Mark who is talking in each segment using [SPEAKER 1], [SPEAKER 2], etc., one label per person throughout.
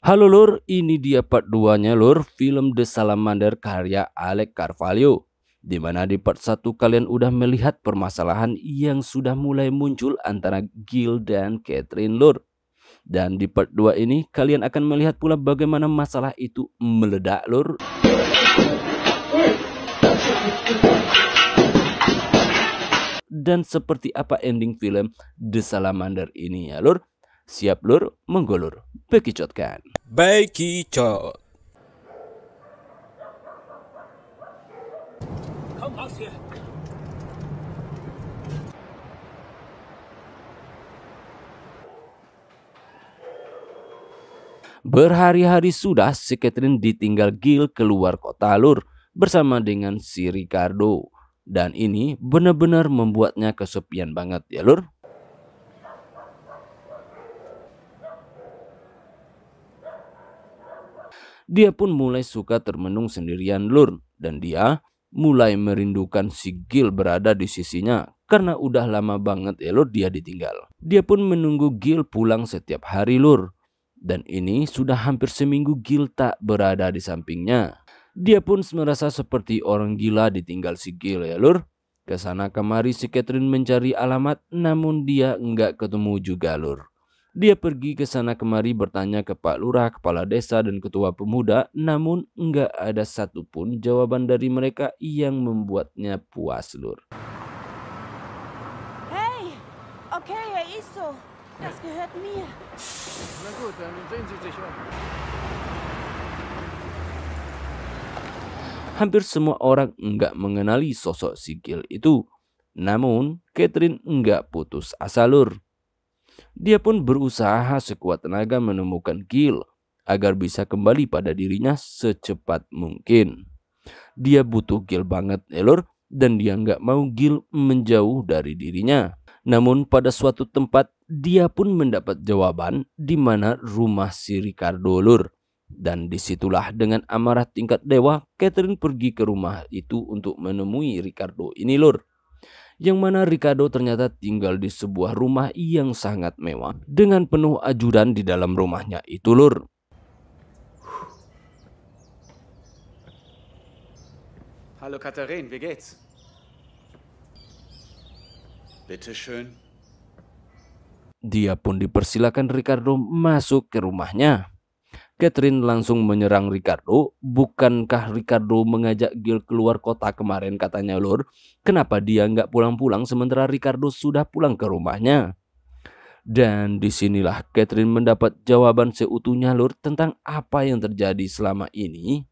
[SPEAKER 1] Halo lur, ini dia part 2-nya lur, film The Salamander karya Alex Carvalho. Dimana di part 1 kalian udah melihat permasalahan yang sudah mulai muncul antara Gil dan Catherine lur. Dan di part 2 ini kalian akan melihat pula bagaimana masalah itu meledak lur. Dan seperti apa ending film The Salamander ini ya lur. Siap lur, monggo lur, bekicotkan.
[SPEAKER 2] Bekicot.
[SPEAKER 3] Komm raus hier!
[SPEAKER 1] Berhari-hari sudah si Catherine ditinggal Gil keluar kota lur bersama dengan si Ricardo. Dan ini benar-benar membuatnya kesepian banget ya lur. Dia pun mulai suka termenung sendirian lur. Dan dia mulai merindukan si Gil berada di sisinya. Karena udah lama banget ya lur dia ditinggal. Dia pun menunggu Gil pulang setiap hari lur. Dan ini sudah hampir seminggu Gil tak berada di sampingnya. Dia pun merasa seperti orang gila ditinggal si Gil ya lur. Kesana kemari si Catherine mencari alamat namun dia enggak ketemu juga lur. Dia pergi ke sana kemari bertanya ke Pak Lurah, Kepala Desa dan Ketua Pemuda, namun enggak ada satupun jawaban dari mereka yang membuatnya puas lur.
[SPEAKER 4] Hey, okay, ist so. Das gehört mir.
[SPEAKER 3] Na gut, dann sehen Sie sich um.
[SPEAKER 1] Hampir semua orang enggak mengenali sosok si Gil itu. Namun Catherine enggak putus asa lur. Dia pun berusaha sekuat tenaga menemukan Gil agar bisa kembali pada dirinya secepat mungkin. Dia butuh Gil banget ya lur, dan dia nggak mau Gil menjauh dari dirinya. Namun pada suatu tempat dia pun mendapat jawaban di mana rumah si Ricardo lur. Dan disitulah dengan amarah tingkat dewa Catherine pergi ke rumah itu untuk menemui Ricardo ini lur. Yang mana Ricardo ternyata tinggal di sebuah rumah yang sangat mewah dengan penuh ajudan di dalam rumahnya itu lur.
[SPEAKER 3] Hallo Katharin, wie geht's?
[SPEAKER 2] Bitte schön.
[SPEAKER 1] Dia pun dipersilakan Ricardo masuk ke rumahnya. Catherine langsung menyerang Ricardo. Bukankah Ricardo mengajak Gil keluar kota kemarin katanya lur? Kenapa dia nggak pulang-pulang sementara Ricardo sudah pulang ke rumahnya? Dan disinilah Catherine mendapat jawaban seutuhnya lur tentang apa yang terjadi selama ini.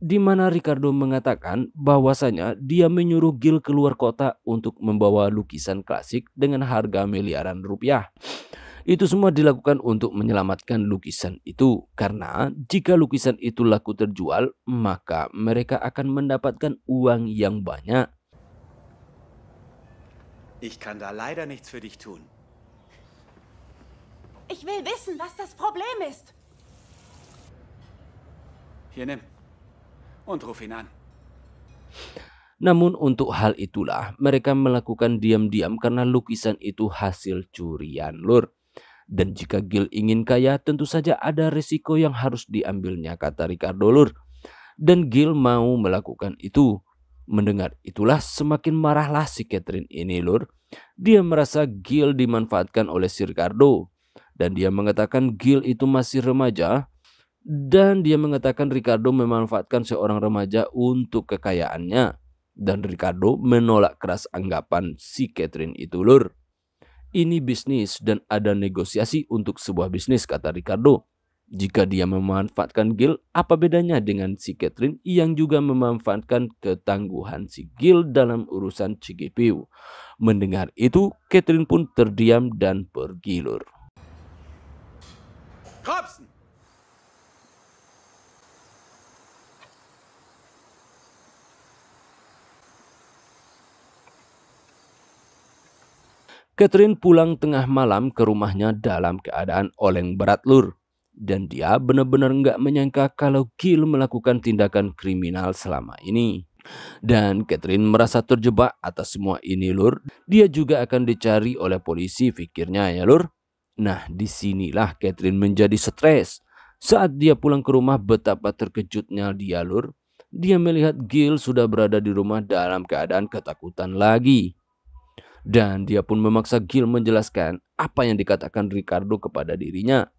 [SPEAKER 1] Di mana Ricardo mengatakan bahwasanya dia menyuruh Gil keluar kota untuk membawa lukisan klasik dengan harga miliaran rupiah. Itu semua dilakukan untuk menyelamatkan lukisan itu. Karena jika lukisan itu laku terjual, maka mereka akan mendapatkan uang yang banyak.
[SPEAKER 2] Ich kann da leider nichts für dich tun.
[SPEAKER 4] Ich will wissen, was das Problem ist.
[SPEAKER 2] Hier, nimm. Und ruf ihn an.
[SPEAKER 1] Namun untuk hal itulah mereka melakukan diam-diam karena lukisan itu hasil curian lur. Dan jika Gil ingin kaya tentu saja ada resiko yang harus diambilnya kata Ricardo lur. Dan Gil mau melakukan itu. Mendengar itulah semakin marahlah si Catherine ini lur. Dia merasa Gil dimanfaatkan oleh si Ricardo. Dan dia mengatakan Gil itu masih remaja. Dan dia mengatakan Ricardo memanfaatkan seorang remaja untuk kekayaannya. Dan Ricardo menolak keras anggapan si Catherine itu lur. Ini bisnis dan ada negosiasi untuk sebuah bisnis kata Ricardo. Jika dia memanfaatkan Gil, apa bedanya dengan si Catherine yang juga memanfaatkan ketangguhan si Gil dalam urusan CGP? Mendengar itu, Catherine pun terdiam dan pergi lur.
[SPEAKER 2] Robson!
[SPEAKER 1] Catherine pulang tengah malam ke rumahnya dalam keadaan oleng berat lur. Dan dia benar-benar nggak menyangka kalau Gil melakukan tindakan kriminal selama ini. Dan Catherine merasa terjebak atas semua ini lur. Dia juga akan dicari oleh polisi pikirnya ya lur. Nah disinilah Catherine menjadi stres. Saat dia pulang ke rumah, betapa terkejutnya dia, Lur. Dia melihat Gil sudah berada di rumah dalam keadaan ketakutan lagi. Dan dia pun memaksa Gil menjelaskan apa yang dikatakan Ricardo kepada dirinya.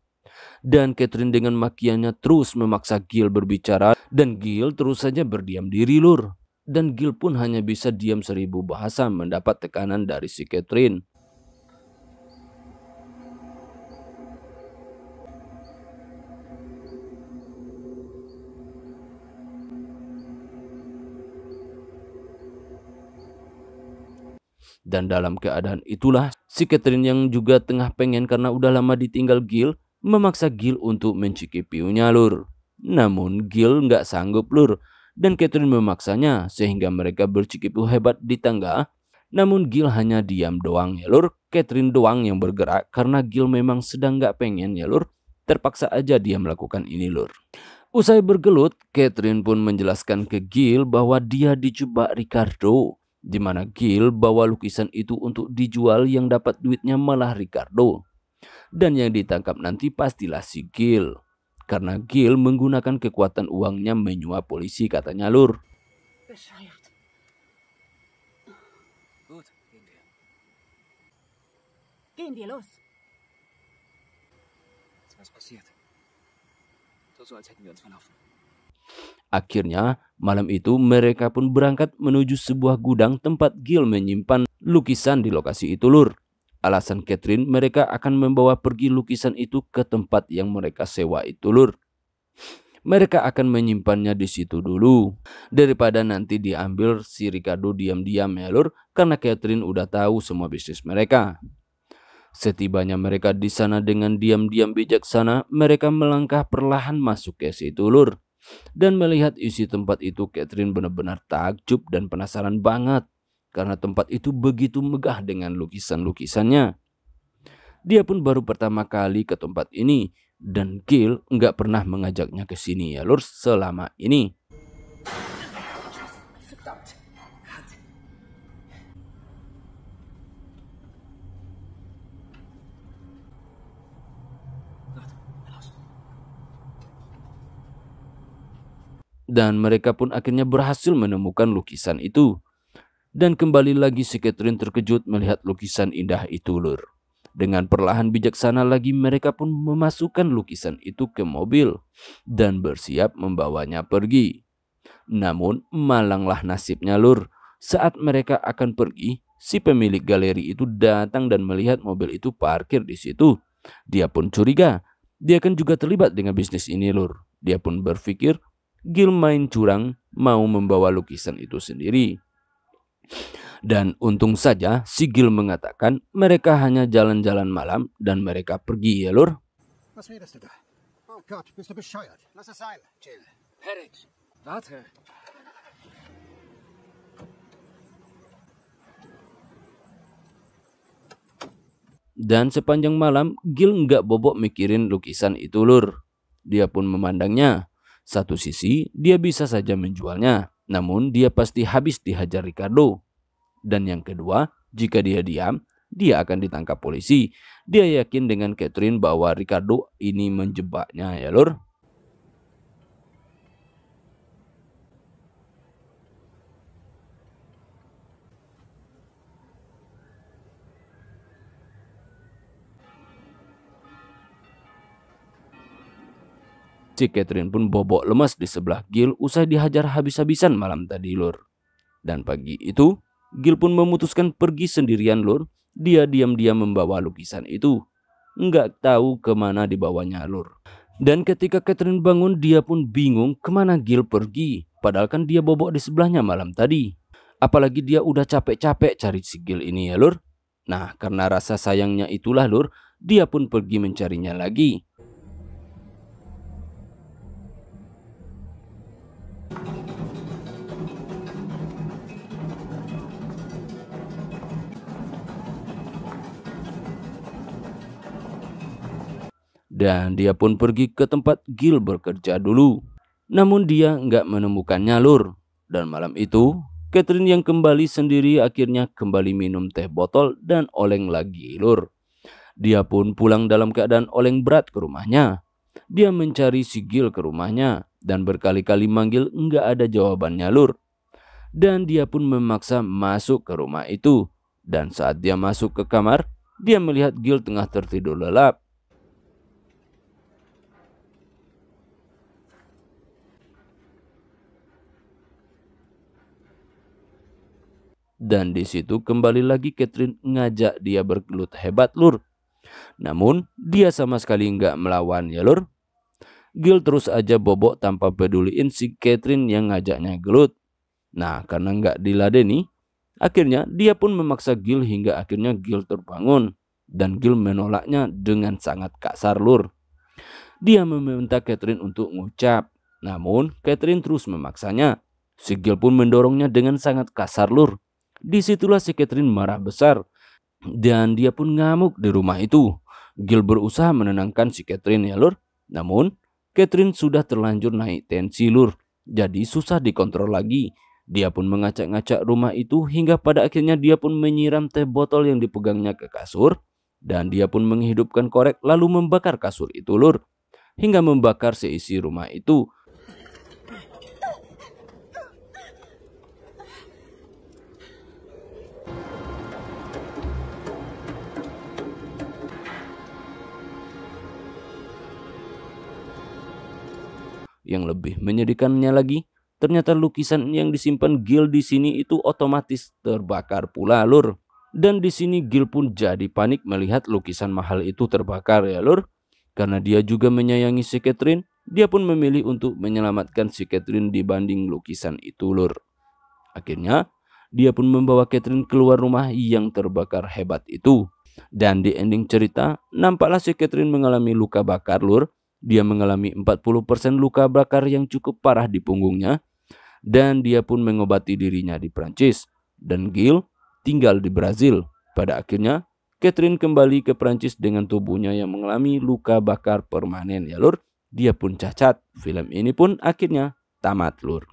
[SPEAKER 1] Dan Catherine dengan makiannya terus memaksa Gil berbicara, dan Gil terus saja berdiam diri, Lur. Dan Gil pun hanya bisa diam 1000 bahasa mendapat tekanan dari si Catherine. Dan dalam keadaan itulah si Catherine yang juga tengah pengen karena udah lama ditinggal Gil, memaksa Gil untuk mencicipinya, Lur. Namun Gil nggak sanggup, Lur. Dan Catherine memaksanya sehingga mereka bercicipu hebat di tangga. Namun Gil hanya diam doang ya, Lur. Catherine doang yang bergerak karena Gil memang sedang nggak pengen ya, Lur. Terpaksa aja dia melakukan ini, Lur. Usai bergelut, Catherine pun menjelaskan ke Gil bahwa dia dijebak Ricardo, di mana Gil bawa lukisan itu untuk dijual, yang dapat duitnya malah Ricardo. Dan yang ditangkap nanti pastilah si Gil. Karena Gil menggunakan kekuatan uangnya menyuap polisi, katanya, Lur.
[SPEAKER 4] Bescheuert.
[SPEAKER 3] Gut, gehen wir.
[SPEAKER 4] Gehen wir los.
[SPEAKER 3] Ist was passiert? Tu so, als hätten wir uns verlaufen.
[SPEAKER 1] Akhirnya, malam itu mereka pun berangkat menuju sebuah gudang tempat Gil menyimpan lukisan di lokasi itu, Lur. Alasan Catherine, mereka akan membawa pergi lukisan itu ke tempat yang mereka sewa itu, Lur. Mereka akan menyimpannya di situ dulu, daripada nanti diambil si Ricardo diam-diam ya, Lur, karena Catherine udah tahu semua bisnis mereka. Setibanya mereka di sana dengan diam-diam bijaksana, mereka melangkah perlahan masuk ke situ, Lur. Dan melihat isi tempat itu, Catherine benar-benar takjub dan penasaran banget. Karena tempat itu begitu megah dengan lukisan-lukisannya. Dia pun baru pertama kali ke tempat ini. Dan Gil nggak pernah mengajaknya ke sini ya, Lur, selama ini. Dan mereka pun akhirnya berhasil menemukan lukisan itu. Dan kembali lagi si Catherine terkejut melihat lukisan indah itu, Lur. Dengan perlahan bijaksana lagi mereka pun memasukkan lukisan itu ke mobil dan bersiap membawanya pergi. Namun malanglah nasibnya, Lur. Saat mereka akan pergi, si pemilik galeri itu datang dan melihat mobil itu parkir di situ. Dia pun curiga. Dia kan juga terlibat dengan bisnis ini, Lur. Dia pun berpikir Gil main curang mau membawa lukisan itu sendiri. Dan untung saja si Gil mengatakan mereka hanya jalan-jalan malam dan mereka pergi ya, Lur.
[SPEAKER 5] Was redest du da? Oh Gott, bist du bescheuert? Lass es sein, Jill.
[SPEAKER 3] Eric, warte.
[SPEAKER 1] Dan sepanjang malam Gil nggak bobok mikirin lukisan itu, Lur. Dia pun memandangnya. Satu sisi dia bisa saja menjualnya, namun dia pasti habis dihajar Ricardo. Dan yang kedua, jika dia diam, dia akan ditangkap polisi. Dia yakin dengan Catherine bahwa Ricardo ini menjebaknya ya, Lur. Si Catherine pun bobok lemas di sebelah Gil usai dihajar habis-habisan malam tadi, Lur. Dan pagi itu, Gil pun memutuskan pergi sendirian, Lur. Dia diam-diam membawa lukisan itu. Nggak tahu kemana dibawanya, Lur. Dan ketika Catherine bangun, dia pun bingung kemana Gil pergi. Padahal kan dia bobok di sebelahnya malam tadi. Apalagi dia udah capek-capek cari si Gil ini ya, Lur. Nah, karena rasa sayangnya itulah, Lur, dia pun pergi mencarinya lagi. Dan dia pun pergi ke tempat Gil bekerja dulu. Namun dia nggak menemukannya, Lur. Dan malam itu, Catherine yang kembali sendiri akhirnya kembali minum teh botol dan oleng lagi, Lur. Dia pun pulang dalam keadaan oleng berat ke rumahnya. Dia mencari si Gil ke rumahnya dan berkali-kali manggil nggak ada jawabannya lur. Dan dia pun memaksa masuk ke rumah itu. Dan saat dia masuk ke kamar, dia melihat Gil tengah tertidur lelap. Dan di situ kembali lagi Catherine ngajak dia bergelut hebat lur. Namun dia sama sekali nggak melawan ya lur. Gil terus aja bobok tanpa peduliin si Catherine yang ngajaknya gelut. Nah karena nggak diladeni, akhirnya dia pun memaksa Gil hingga akhirnya Gil terbangun. Dan Gil menolaknya dengan sangat kasar lur. Dia meminta Catherine untuk ngucap. Namun Catherine terus memaksanya. Si Gil pun mendorongnya dengan sangat kasar lur. Disitulah si Catherine marah besar. Dan dia pun ngamuk di rumah itu. Gil berusaha menenangkan si Catherine ya lur. Namun Catherine sudah terlanjur naik tensi lur. Jadi susah dikontrol lagi. Dia pun ngacak-ngacak rumah itu hingga pada akhirnya dia pun menyiram teh botol yang dipegangnya ke kasur. Dan dia pun menghidupkan korek lalu membakar kasur itu lur. Hingga membakar seisi rumah itu. Yang lebih menyedihkannya lagi, ternyata lukisan yang disimpan Gil di sini itu otomatis terbakar pula lur. Dan di sini Gil pun jadi panik melihat lukisan mahal itu terbakar ya lur. Karena dia juga menyayangi si Catherine, dia pun memilih untuk menyelamatkan si Catherine dibanding lukisan itu lur. Akhirnya dia pun membawa Catherine keluar rumah yang terbakar hebat itu. Dan di ending cerita, nampaklah si Catherine mengalami luka bakar lur. Dia mengalami 40% luka bakar yang cukup parah di punggungnya. Dan dia pun mengobati dirinya di Prancis. Dan Gil tinggal di Brazil. Pada akhirnya, Catherine kembali ke Prancis dengan tubuhnya yang mengalami luka bakar permanen ya lur. Dia pun cacat. Film ini pun akhirnya tamat lur.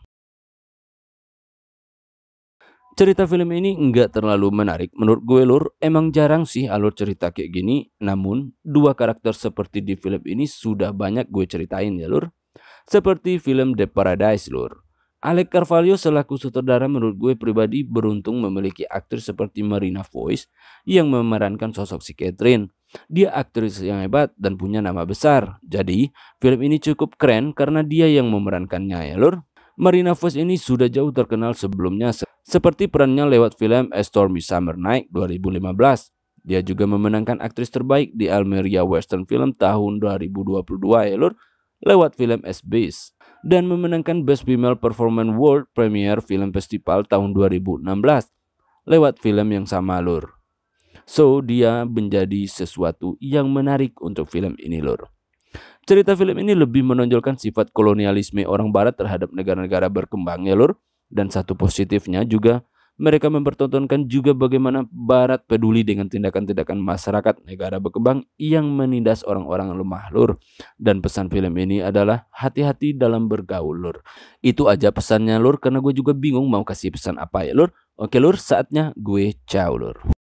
[SPEAKER 1] Cerita film ini nggak terlalu menarik menurut gue lur. Emang jarang sih alur cerita kayak gini. Namun dua karakter seperti di film ini sudah banyak gue ceritain ya lur. Seperti film The Paradise lur. Alec Carvalho selaku sutradara menurut gue pribadi beruntung memiliki aktris seperti Marina Foïs yang memerankan sosok si Catherine. Dia aktris yang hebat dan punya nama besar. Jadi film ini cukup keren karena dia yang memerankannya ya lur. Marina Foïs ini sudah jauh terkenal sebelumnya seperti perannya lewat film A Stormy Summer Night 2015. Dia juga memenangkan aktris terbaik di Almeria Western Film tahun 2022 ya lur, lewat film As Beast. Dan memenangkan Best Female Performance World Premiere Film Festival tahun 2016 lewat film yang sama lur. So dia menjadi sesuatu yang menarik untuk film ini lur. Cerita film ini lebih menonjolkan sifat kolonialisme orang barat terhadap negara-negara berkembang ya lur. Dan satu positifnya juga mereka mempertontonkan juga bagaimana barat peduli dengan tindakan-tindakan masyarakat negara berkembang yang menindas orang-orang lemah lur. Dan pesan film ini adalah hati-hati dalam bergaul lur. Itu aja pesannya lur karena gue juga bingung mau kasih pesan apa ya lur. Oke lur, saatnya gue ciao lur.